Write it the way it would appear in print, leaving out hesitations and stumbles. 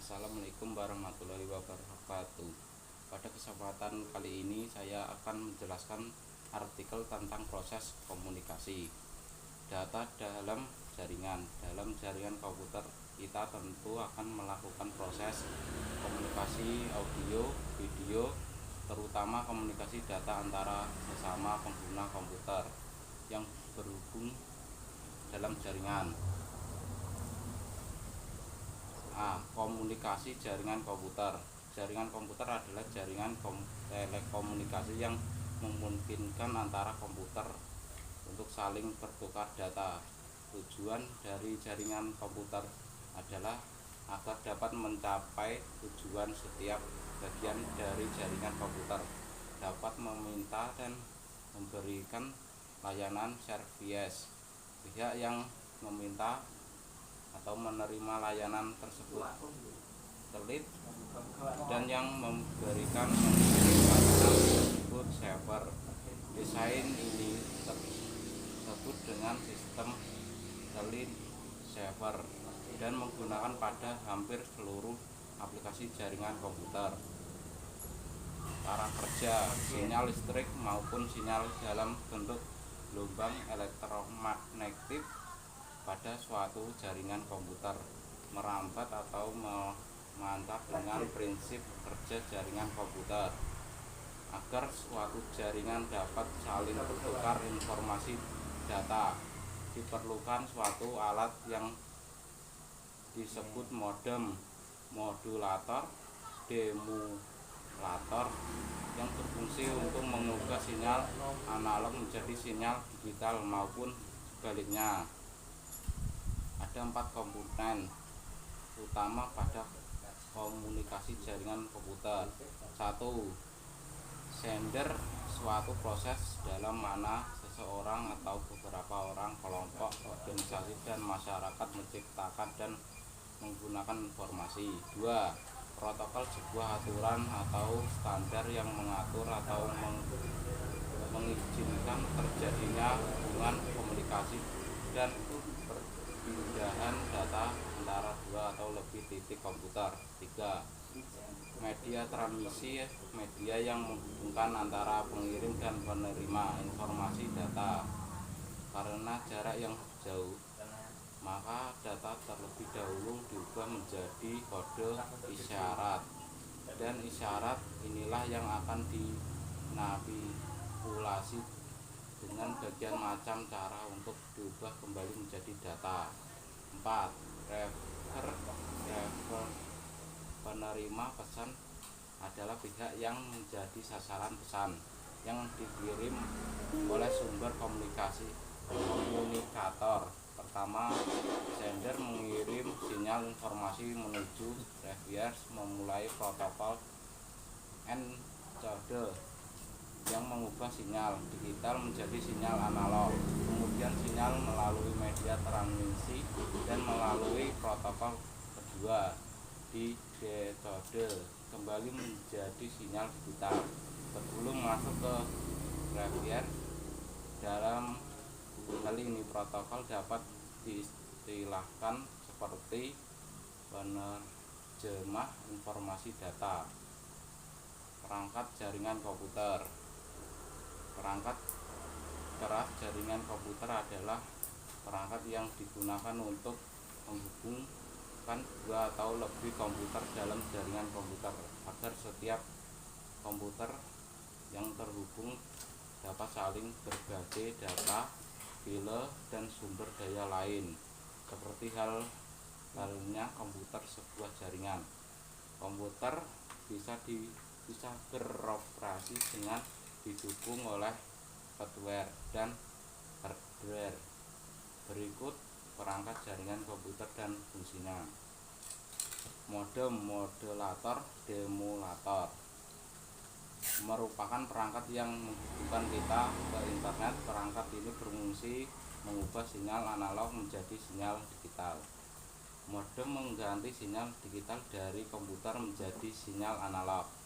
Assalamualaikum warahmatullahi wabarakatuh. Pada kesempatan kali ini saya akan menjelaskan artikel tentang proses komunikasi data dalam jaringan. Dalam jaringan komputer kita tentu akan melakukan proses komunikasi audio, video, terutama komunikasi data antara sesama pengguna komputer yang berhubung dalam jaringan. Komunikasi jaringan komputer. Jaringan komputer adalah jaringan telekomunikasi yang memungkinkan antara komputer untuk saling bertukar data. Tujuan dari jaringan komputer adalah agar dapat mencapai tujuan setiap bagian dari jaringan komputer dapat meminta dan memberikan layanan service. Pihak yang meminta atau menerima layanan tersebut telit, dan yang memberikan layanan tersebut server. Desain ini tersebut dengan sistem telit server dan menggunakan pada hampir seluruh aplikasi jaringan komputer. Cara kerja: sinyal listrik maupun sinyal dalam bentuk gelombang elektromagnetik pada suatu jaringan komputer merambat atau memancar dengan prinsip kerja jaringan komputer. Agar suatu jaringan dapat saling bertukar informasi data, diperlukan suatu alat yang disebut modem, modulator, demulator yang berfungsi untuk mengubah sinyal analog menjadi sinyal digital maupun sebaliknya. Ada 4 komponen utama pada komunikasi jaringan komputer. 1. Sender, suatu proses dalam mana seseorang atau beberapa orang, kelompok, organisasi, dan masyarakat menciptakan dan menggunakan informasi. 2. Protokol, sebuah aturan atau standar yang mengatur atau mengizinkan terjadinya hubungan komunikasi dan perpindahan data antara dua atau lebih titik komputer. 3. Media transmisi, media yang menghubungkan antara pengirim dan penerima informasi data. Karena jarak yang jauh, maka data terlebih dahulu diubah menjadi kode isyarat, dan isyarat inilah yang akan dinavigasi dengan bagian macam cara untuk diubah kembali menjadi data. 4. Receiver, penerima pesan adalah pihak yang menjadi sasaran pesan yang dikirim oleh sumber komunikator. Pertama, sender mengirim sinyal informasi menuju receiver, memulai protokol encode yang mengubah sinyal digital menjadi sinyal analog. Kemudian sinyal melalui media transmisi dan melalui protokol kedua di decode kembali menjadi sinyal digital. Sebelum masuk ke receiver, dalam hal ini protokol dapat diistilahkan seperti penerjemah informasi data. Perangkat jaringan komputer. Perangkat keras jaringan komputer adalah perangkat yang digunakan untuk menghubungkan dua atau lebih komputer dalam jaringan komputer agar setiap komputer yang terhubung dapat saling berbagi data, file, dan sumber daya lain, seperti halnya komputer sebuah jaringan. Komputer bisa beroperasi dengan didukung oleh software dan hardware. Berikut perangkat jaringan komputer dan fungsinya. Modem, modulator, demulator merupakan perangkat yang menghubungkan kita ke internet. Perangkat ini berfungsi mengubah sinyal analog menjadi sinyal digital. Modem mengganti sinyal digital dari komputer menjadi sinyal analog.